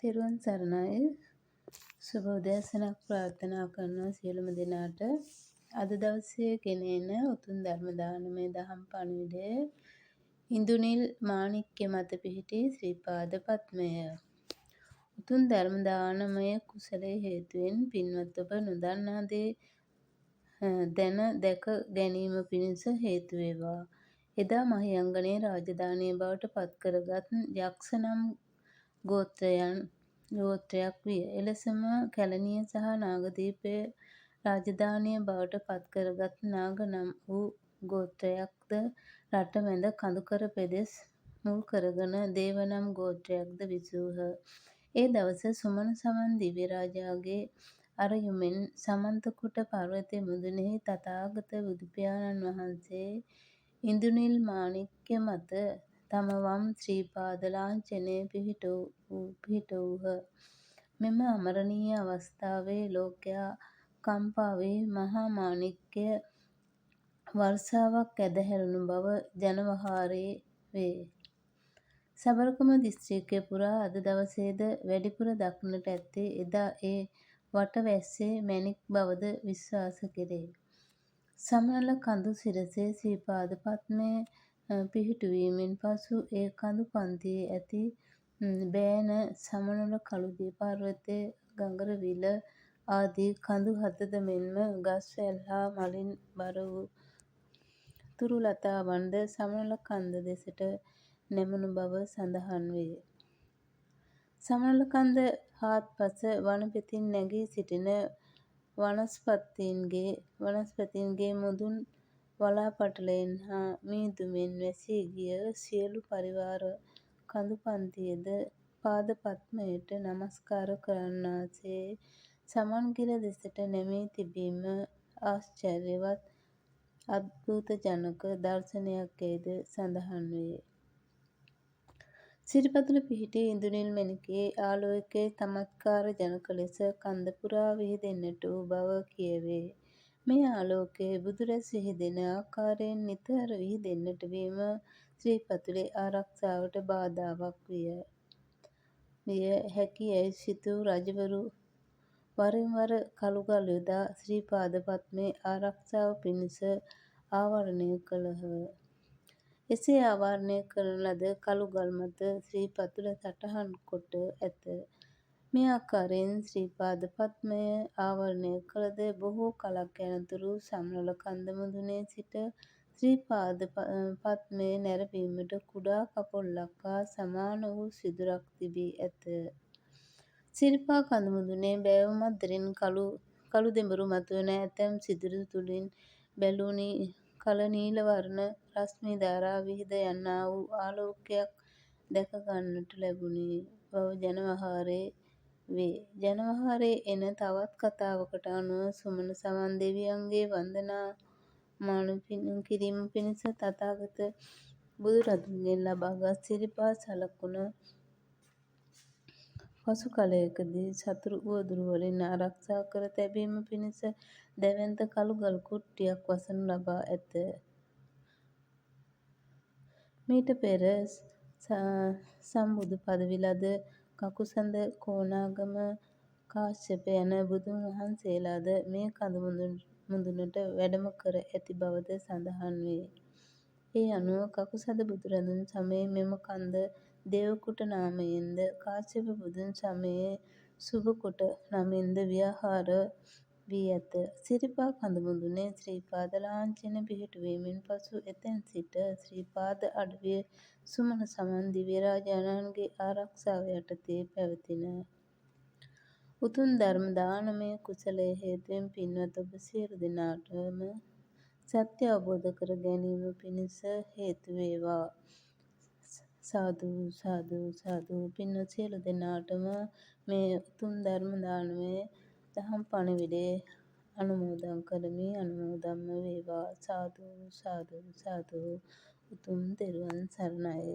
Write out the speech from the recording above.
තෙරුවන් සරණයි. සුබ උදෑසනක් ප්‍රාර්ථනා කරනවා සියලුම දෙනාට. අද දවසේ ගෙනෙන උතුම් ධර්ම දානමය දහම් පණිවිඩය ඉන්දුනිල් මාණික්‍ය මත පිහිටි ශ්‍රී පාද පද්මය. උතුම් ධර්ම දානමය කුසලයේ හේතුවෙන් පින්වත් ඔබ නොදන්නා දේ දැන දැක ගැනීම පිණිස හේතු වේවා. එදා මහියංගනයේ රාජධානිය බවට පත් කරගත් යක්ෂ නම් ගෝත්‍රයක් විය. එලෙසම කැලණිය සහ නාගදීපය රාජධානිය බවට පත් කරගත් නාග නම් වූ ගෝත්‍රයක්ද රට මැද කඳුකර පෙදෙස් මුල් කරගෙන දේව නම් ගෝත්‍රයක්ද විසූහ. ඒ දවස සුමන සමන් දිව්‍ය රාජයාගේ අරයුමෙන් සමන්තකුට පර්වතය මුදුනෙහි තථාගත බුදුපියාණන් වහන්සේ ඉන්දුනිල් මාණික්‍ය මත තම වම් ශ්‍රී පාද ලාංඡනය පිහිටවූහ. මෙම අමරණීය අවස්ථාවේ ලෝකයා කම්පා වී මහා මාණික්‍ය වර්ෂාවක් ඇදහැරුණු බව ජනවහරේ වේ. සබරකමුව දිස්ත්‍රික්කය පුරා අද දවසේද වැඩිපුර දක්නට ඇත්තේ එදා ඒ වටවැස්සේ මැණික් බවද විශ්වාස කෙරේ. සමනල කඳු සිරසේ ශ්‍රී පාද පද්මය පිහිටුවීමෙන් පසු ඒ කඳු පන්තියේ ඇති බෑන සමනොළ කළුදිය පර්වතය ගඟරවිල ආදී කඳු හතද මෙන්ම ගස් වැල් හා මලින් බර වූ තුරු ලතාවන්ද සමනල කන්ද දෙසට නැමුණු බව සඳහන් වේ. සමනල කන්ද හාත්පස වන පෙතින් නැගී සිටින වනස්පතීන්ගේ මුදුන් වලාපටලයෙන් හා මීදුමෙන් වැසී ගිය සියලු පරිවාර කඳු පන්තියද පාද පද්මයට නමස්කාර කරන්නාසේ සමන්ගිර දෙසට නැමී තිබීම ආශ්චර්යවත් අද්භූතජනක දර්ශනයක් යැයිද සඳහන් වේ. සිරිපතුල පිහිටි ඉන්දුනිල් මැණිකේ ආලෝකය චමත්කාර ජනක ලෙස කන්ද පුරා විහිදෙන්නට වූ බව කියැවේ. මේ ආලෝකය බුදුරැස් විහිදෙන ආකාරයෙන් නිතර විහිදෙන්නට වීම ශ්‍රී පතුලේ ආරක්ෂාවට බාධාවක් විය හැකි යැයි සිතූ රජවරු වරින් වර කළුගල් යොදා ශ්‍රී පාද පද්මයේ ආරක්ෂාව පිණිස ආවරණය කළහ. එසේ ආවරණය කරන ලද කළුගල් මත ශ්‍රී පතුල සටහන් කොට ඇත. මේ ආකාරයෙන් ශ්‍රී පාද පද්මය ආවරණය කළද බොහෝ කලක් යනතුරු සමනල කන්ද මුදුනේ සිට ශ්‍රී පාද පද්මය නැරඹීමට කුඩා කපොල්ලක් හා සමාන වූ සිදුරක් තිබී ඇත. සිරිපා කඳු මුදුනේ බෑවුම් අතරින් කළු දෙඹරු මතුවන ඇතැම් සිදුරු තුළින් බැලූ කළ නීල වර්ණ රශ්මි ධාරා විහිද යන්නා වූ ආලෝකයක් දැක ගන්නට ලැබුණි බව ජනවහරේ වේ. ජනවහරේ එන තවත් කථාවකට අනුව සුමන සමන් දෙවියන්ගේ වන්දනාමාන කිරීම පිණිස තථාගත බුදුරදුන්ගෙන් ලබාගත් සිරිපා සලකුණ පසු කලයකදී සතුරු උවදුරු වලින් ආරක්ෂා කර තැබීම පිණිස දැවැන්ත කළුගල් කුට්ටියක් වසනු ලබා ඇත. මීට පෙර සම්බුදු පදවි ලද කකුසඳ කොණාගම කාශ්‍යප යන බුදුන් වහන්සේලාද මේ කඳු මුදුනට වැඩම කර ඇති බවද සඳහන් වේ. ඒ අනුව කකුසඳ බුදුරදුන් සමයේ මෙම කන්ද දේවකුට නාමයෙන්ද කාශ්‍යප බුදුන් සමයේ සුබකුට නමින්ද ව්‍යවහාර වී ඇත. සිරිපා කඳු මුදුනේ ශ්‍රී පාද ලාංඡනය පිහිටුවීමෙන් පසු එතැන් සිට ශ්‍රී පාද අඩවිය සුමන සමන් දිව්‍ය රාජාණන්ගේ ආරක්ෂාව යටතේ පැවතිණ. උතුම් ධර්ම දානමය කුසලයේ හේතුවෙන් පින්වත් ඔබ සියලු දෙනාටම සත්‍ය අවබෝධ කර ගැනීම පිණිස හේතු වේවා. සාදු සාදු සාදු. පින්වත් සියලු දෙනාටම මේ උතුම් ධර්ම දානමය දහම් පණිවිඩය අනුමෝදන් කරමි. අනුමෝදන්ම වේවා. සාදු සාදු සාදු. උතුම් තෙරුවන් සරණයි.